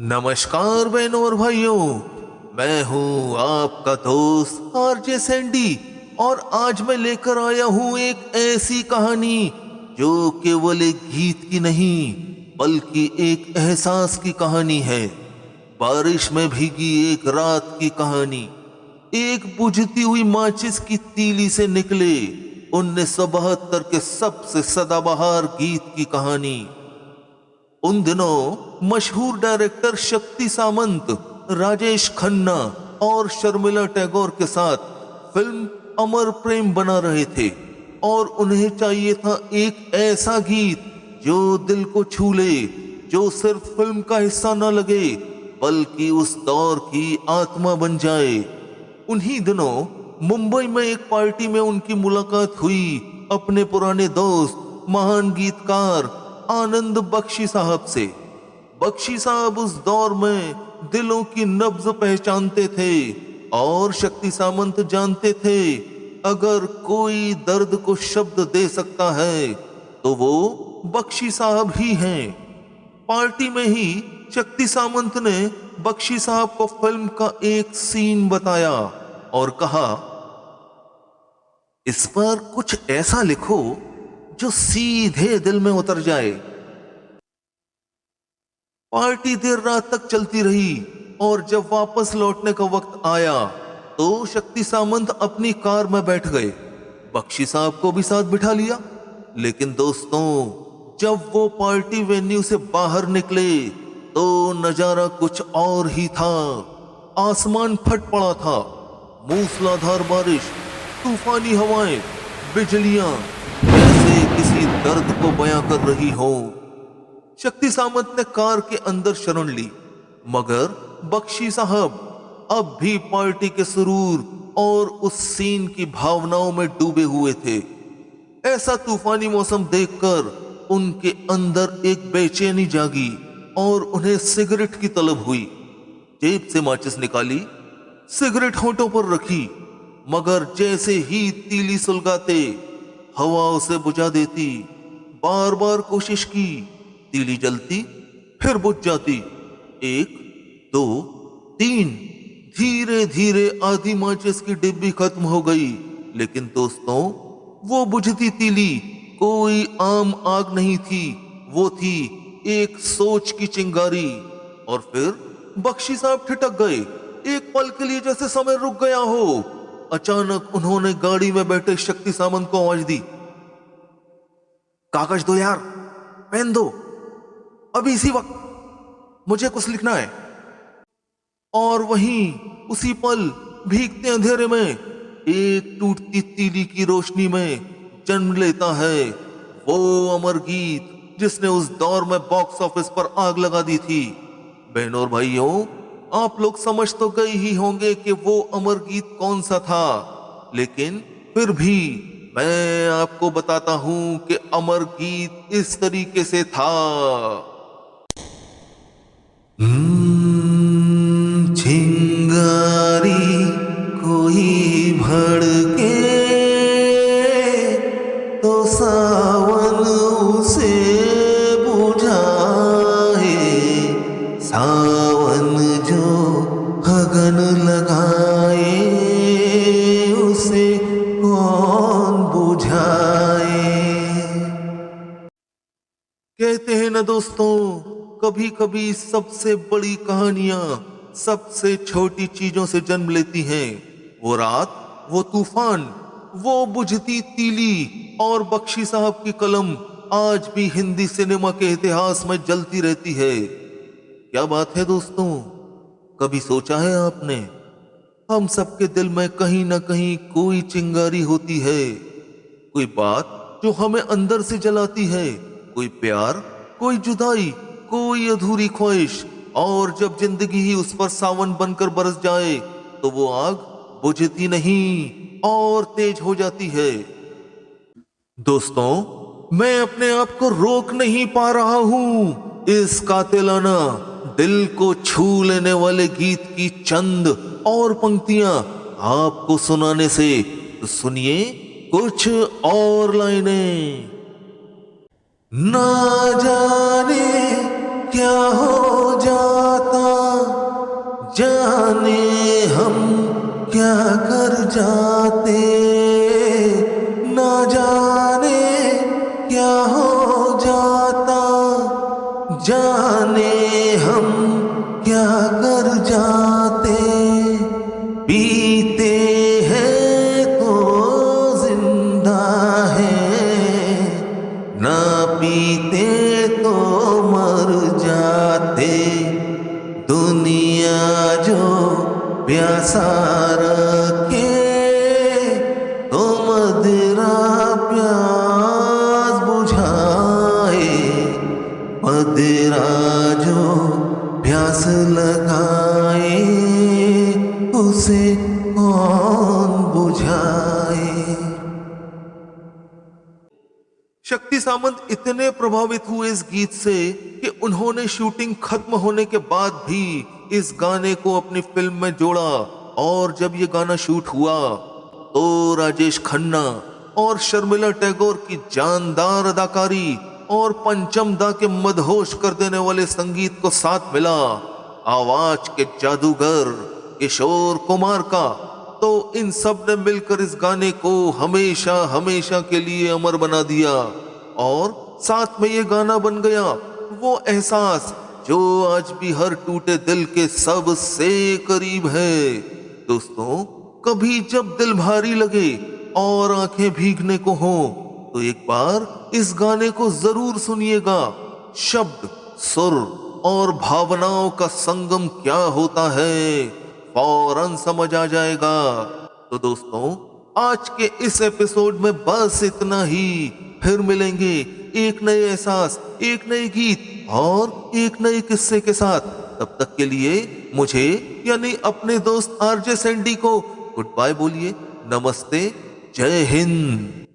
नमस्कार बहनों और भाइयों, मैं हूं आपका दोस्त आरजे सैंडी और आज मैं लेकर आया हूं एक ऐसी कहानी जो केवल एक गीत की नहीं बल्कि एक एहसास की कहानी है। बारिश में भीगी एक रात की कहानी, एक बुझती हुई माचिस की तीली से निकले 1972 के सबसे सदाबहार गीत की कहानी। उन दिनों मशहूर डायरेक्टर शक्ति सामंत, राजेश खन्ना और शर्मिला टैगोर के साथ फिल्म अमर प्रेम बना रहे थे और उन्हें चाहिए था एक ऐसा गीत जो दिल को छू ले, जो सिर्फ फिल्म का हिस्सा न लगे बल्कि उस दौर की आत्मा बन जाए। उन्हीं दिनों मुंबई में एक पार्टी में उनकी मुलाकात हुई अपने पुराने दोस्त महान गीतकार आनंद बख्शी साहब से। बख्शी साहब उस दौर में दिलों की नब्ज पहचानते थे और शक्ति सामंत जानते थे अगर कोई दर्द को शब्द दे सकता है तो वो बख्शी साहब ही हैं। पार्टी में ही शक्ति सामंत ने बख्शी साहब को फिल्म का एक सीन बताया और कहा, इस पर कुछ ऐसा लिखो जो सीधे दिल में उतर जाए। पार्टी देर रात तक चलती रही और जब वापस लौटने का वक्त आया तो शक्ति सामंत अपनी कार में बैठ गए। बख्शी साहब को भी साथ बिठा लिया। लेकिन दोस्तों, जब वो पार्टी वेन्यू से बाहर निकले तो नजारा कुछ और ही था। आसमान फट पड़ा था, मूसलाधार बारिश, तूफानी हवाएं, बिजलियां जैसे किसी दर्द को बयां कर रही हो। शक्ति सामंत ने कार के अंदर शरण ली, मगर बख्शी साहब अब भी पार्टी के सुरूर और उस सीन की भावनाओं में डूबे हुए थे। ऐसा तूफानी मौसम देखकर उनके अंदर एक बेचैनी जागी और उन्हें सिगरेट की तलब हुई। जेब से माचिस निकाली, सिगरेट होठों पर रखी, मगर जैसे ही तीली सुलगाते हवा उसे बुझा देती। बार बार कोशिश की, तीली जलती फिर बुझ जाती। 1, 2, 3, धीरे धीरे आधी माचिस की डिब्बी खत्म हो गई। लेकिन दोस्तों, वो बुझती तीली कोई आम आग नहीं थी, वो थी एक सोच की चिंगारी। और फिर बख्शी साहब ठिठक गए। एक पल के लिए जैसे समय रुक गया हो। अचानक उन्होंने गाड़ी में बैठे शक्ति सामंत को आवाज दी, कागज दो यार, पेन दो, अभी इसी वक्त मुझे कुछ लिखना है। और वहीं उसी पल भीगते अंधेरे में एक टूटती तीली की रोशनी में जन्म लेता है वो अमर गीत जिसने उस दौर में बॉक्स ऑफिस पर आग लगा दी थी। बहनों और भाइयों, आप लोग समझ तो गए ही होंगे कि वो अमर गीत कौन सा था, लेकिन फिर भी मैं आपको बताता हूं कि अमर गीत इस तरीके से था। चिंगारी कोई भड़के तो सावन उसे बुझाए, सावन जो अगन लगाए उसे कौन बुझाए। कहते हैं ना दोस्तों, कभी कभी सबसे बड़ी कहानियां सबसे छोटी चीजों से जन्म लेती हैं। वो रात, वो तूफान, वो बुझती तीली और बख्शी साहब की कलम आज भी हिंदी सिनेमा के इतिहास में जलती रहती है। क्या बात है दोस्तों, कभी सोचा है आपने, हम सबके दिल में कहीं ना कहीं कोई चिंगारी होती है, कोई बात जो हमें अंदर से जलाती है, कोई प्यार, कोई जुदाई, कोई अधूरी ख्वाहिश, और जब जिंदगी ही उस पर सावन बनकर बरस जाए तो वो आग बुझती नहीं और तेज हो जाती है। दोस्तों, मैं अपने आप को रोक नहीं पा रहा हूं इस कातिलाना दिल को छू लेने वाले गीत की चंद और पंक्तियां आपको सुनाने से। तो सुनिए कुछ और लाइनें। ना जाने क्या हो जाता जाने हम क्या कर जाते, ना जाने क्या हो जाता, जाने हम क्या कर जाते, पीते हैं तो जिंदा है, ना पीते तो मर जाते, दुनिया जो प्यासा रखे तो मदिरा प्यास बुझाए, मदिरा जो प्यास लगाए उसे कौन बुझाए। शक्ति सामंत इतने प्रभावित हुए इस गीत से कि उन्होंने शूटिंग खत्म होने के बाद भी इस गाने को अपनी फिल्म में जोड़ा। और जब ये गाना शूट हुआ तो राजेश खन्ना और शर्मिला टैगोर की जानदार अदाकारी और पंचम दा के मदहोश कर देने वाले संगीत को साथ मिला आवाज के जादूगर किशोर कुमार का, तो इन सब ने मिलकर इस गाने को हमेशा हमेशा के लिए अमर बना दिया। और साथ में ये गाना बन गया वो एहसास जो आज भी हर टूटे दिल के सबसे करीब है। दोस्तों, कभी जब दिल भारी लगे और आंखें भीगने को हो तो एक बार इस गाने को जरूर सुनिएगा। शब्द, सुर और भावनाओं का संगम क्या होता है फौरन समझ आ जाएगा। तो दोस्तों, आज के इस एपिसोड में बस इतना ही। फिर मिलेंगे एक नए एहसास, एक नए गीत और एक नए किस्से के साथ। तब तक के लिए मुझे यानी अपने दोस्त आरजे सैंडी को गुड बाय बोलिए। नमस्ते, जय हिंद।